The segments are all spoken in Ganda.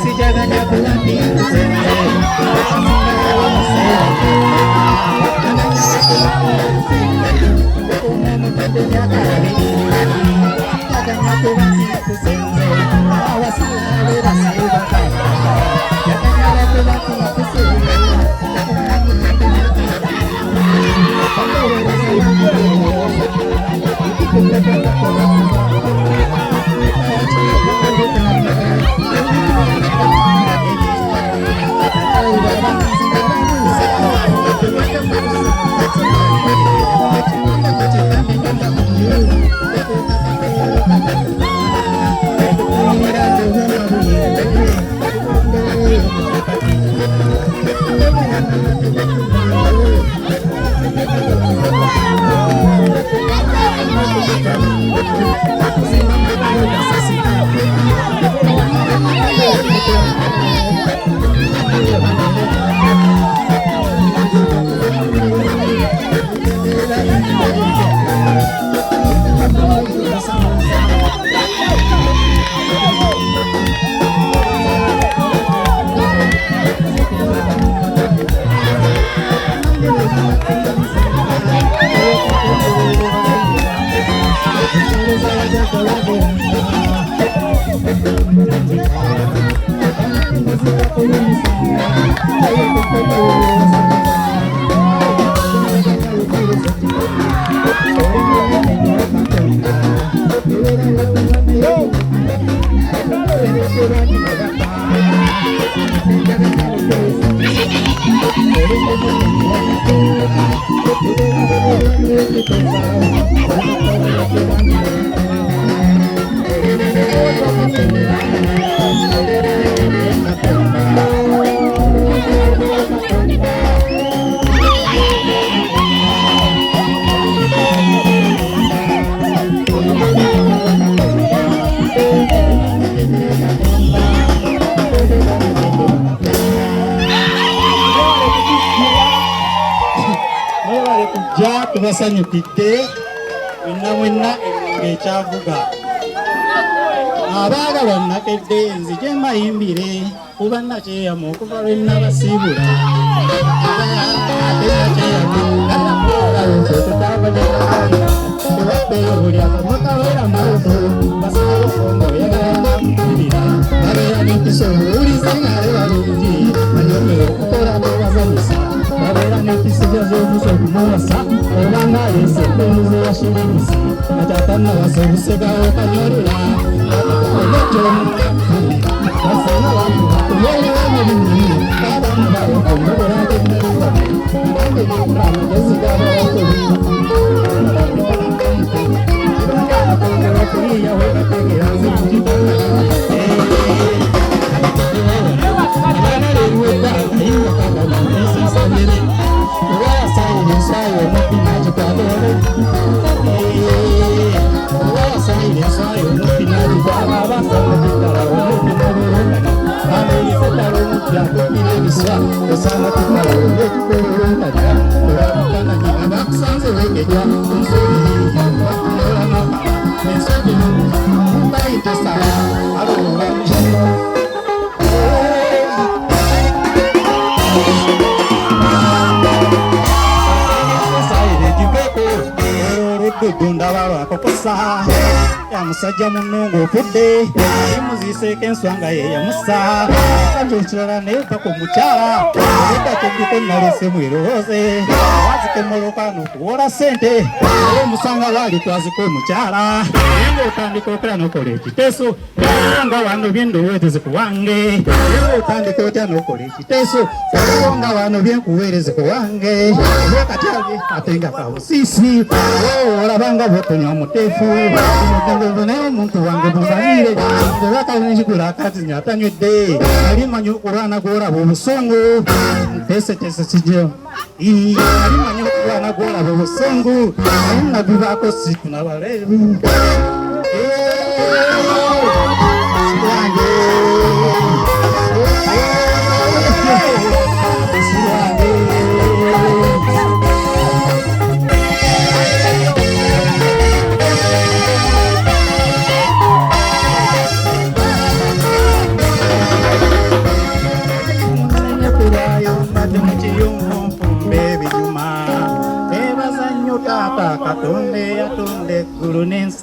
si jaganya bulanti sense basanyukidde wenna ng'ekyavuga abaagalwa nakedde nzije mayimbire kuba nakyeyamu okuva lwe nabasiibula ate nakyeyamu tewabbeeyo buli akamukawera maufu basaaofongo yagalamukulira babeera n'empisa obuwulize ng'ale balungi anyomera okukola bwebazanyisa babeera n'empisiza z'obusa okumuwasa obanga alese empenuze ya shirimisi atatanawasa obusegawo kanyolera basana bamuba kuyeewemulimu abamu baokomobera ngennaluwabe amagezigabawakoli kuriya webategera nzikitana Gundawaro akokosa ya musajja munongo ofudde imuziseeko enswanga ye yamusa kanjokirala naye paka omukyala edakyogiko nalese mwerowooze wazikemoloka n'okuwola ssente era omusanga waali twazika omukyala naye ng'otandika okera n'okola ekiteeso nga wano byendoweteze ku wange naye ng'otandika otya n'okola ekiteeso nga wano byenkuweereze ku wange oba kati ate nga kabusiisi olabanga botonya omuteefu naye omuntu wange bumalire ebakalengigula akati nyatanywedde alimanyi okulwana gwolaba obusungu teesetese kijo alimanyi okulwana gwolaba obusungu naye nabibaako siku nabaleebu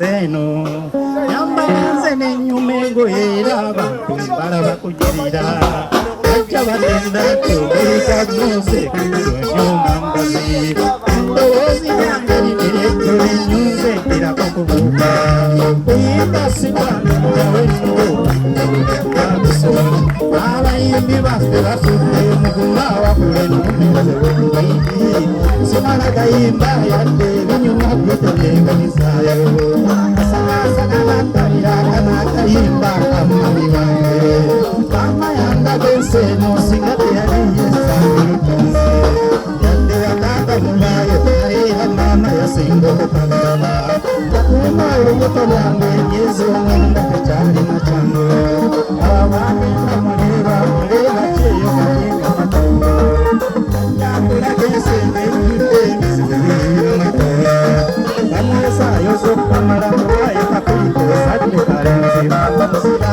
seno yambaze nenyumego era abantu balaba kujirira ajja batenda tubulika zose kunyumambazi ndowoozi yange nireto enyuze erako kubuuka kuyimba sibwana mulawengo abayimbi baffe bafudde mugula wakule nomeze wengi simala gayimba yadde binyuma biteneganisayo asanasana batalira kanakayimba kamami wange mama yanda benseno singa teyaliyesamirukansi yadde watata mulayo nayeha mama yasinga okukagala yakumba olubuto lwange emyezi omwenda tekyalina kyange abagenda muleba muleba kyeyo kayenga matongo yakulaga ensembe ejjudde emizigo by'omatoya bamwesayo z'okukamala muwayo kakuliko sadde kalenzi bamusira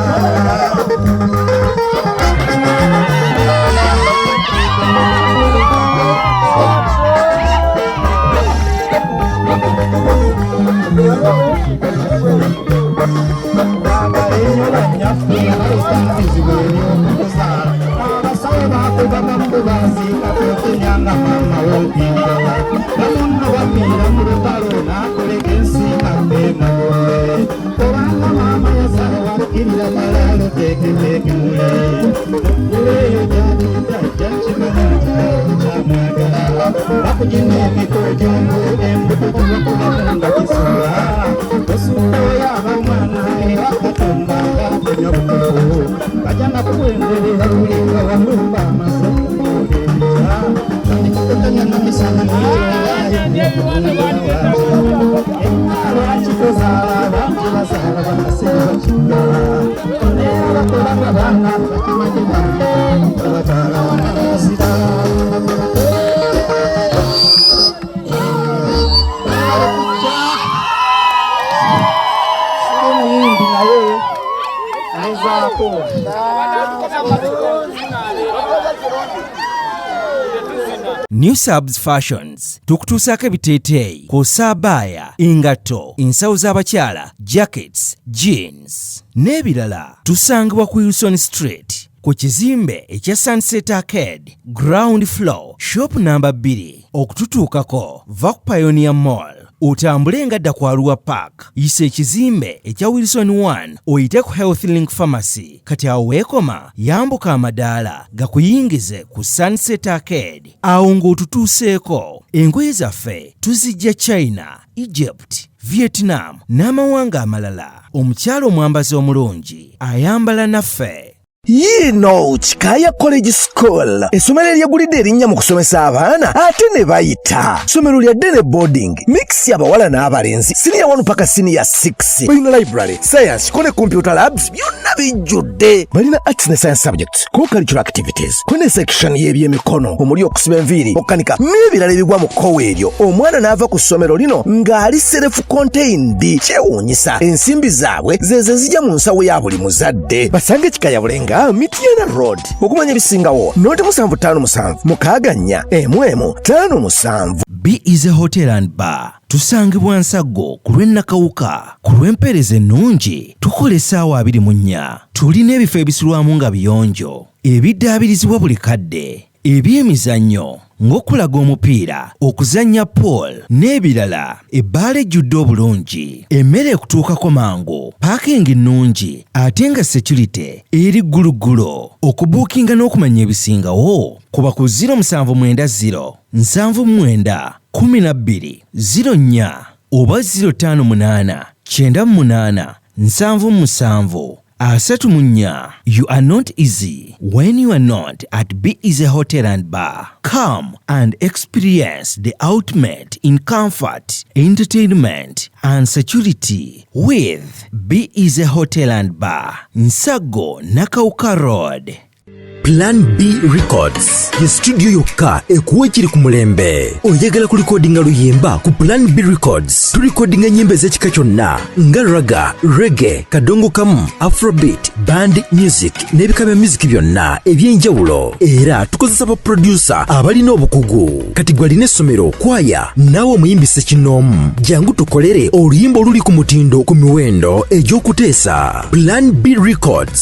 New Subs Fashions tukutuusaako ebiteeteeyi kw'ossa abaya, engatto, ensawo z'abakyala, jackets, jeans n'ebirala. Tusangibwa ku Wilson Street ku kizimbe ekya Sunset Arcade ground floor shop number 2. Okututuukako va ku Pioneer Mall otambule ngadda ku Arua Park, yisa ekizimbe ekya Wilson 1 oyite ku Health Link Pharmacy. Kati awo weekoma yambuka amadaala gakuyingize ku Sunset Arcade, awo ng'otutuuseeko. Engoye zaffe tuzijja China, Egypt, Vietnam n'amawanga amalala. Omukyala omwambazi omulungi ayambala naffe. Yino Chikaya College School essomero eryegulidde erinnya mu kusomesa abaana ate ne bayita ssomero lya Dene Boarding mix y'abawala n'abalenzi senior 1 paka senior 6 balina library science kone computer labs byonna bijjudde balina arts ne science subjects co-curricular activities kone section y'ebyemikono omuli okusiba enviiri okukanika n'ebirala ebigwa mu kkowe eryo omwana n'ava ku ssomero lino ng'ali self contained kyewuunyisa ensimbi zaabwe zeze zijja mu nsawo ya buli muzadde basange Chikaya Bulenga Mitiana Road okumanya ebisingawo noti 757 mukaganya emwemu 57. B is a hotel and bar. Tusangibwa Nsago ku lw'Ennakawuka ku lw'empeereza ennungi tukola essaawa 24. Tulina ebifo ebisulwamu nga biyonjo, ebiddaabirizibwa buli kadde, ebyemizannyo ng'okulaga omupiira, okuzannya pool n'ebirala. Ebbaala ejjudde obulungi, emmere ekutuukako mangu, paakingi nnungi ate nga security eri gguluggulo. Okubuukinga n'okumanya ebisingawo kuba ku 0790 79 12 04 oba 058 98 77 34. You are not easy when you are not at B is a hotel and bar. Come and experience the ultimate in comfort, entertainment and security with B is a hotel and bar. Nsago Nakauka Road. Plan B Records ye studio yokka ekuwa ekiri ku mulembe. Oyagala ku recordinga luyimba ku Plan B Records. Tu recordinga nyimbe z'ekika kyonna nga raga, reggae, kadongo kamu, afrobeat, band music n'ebika bya music byonna eby'enjawulo. Era tukozesa ba producer abalina obukugu. Kati gwalina essomero, kwaya, naawe omuyimbise kinoomu. Jangu tukolere oluyimba oluli ku mutindo ku miwendo egy'okuteesa. Plan B Records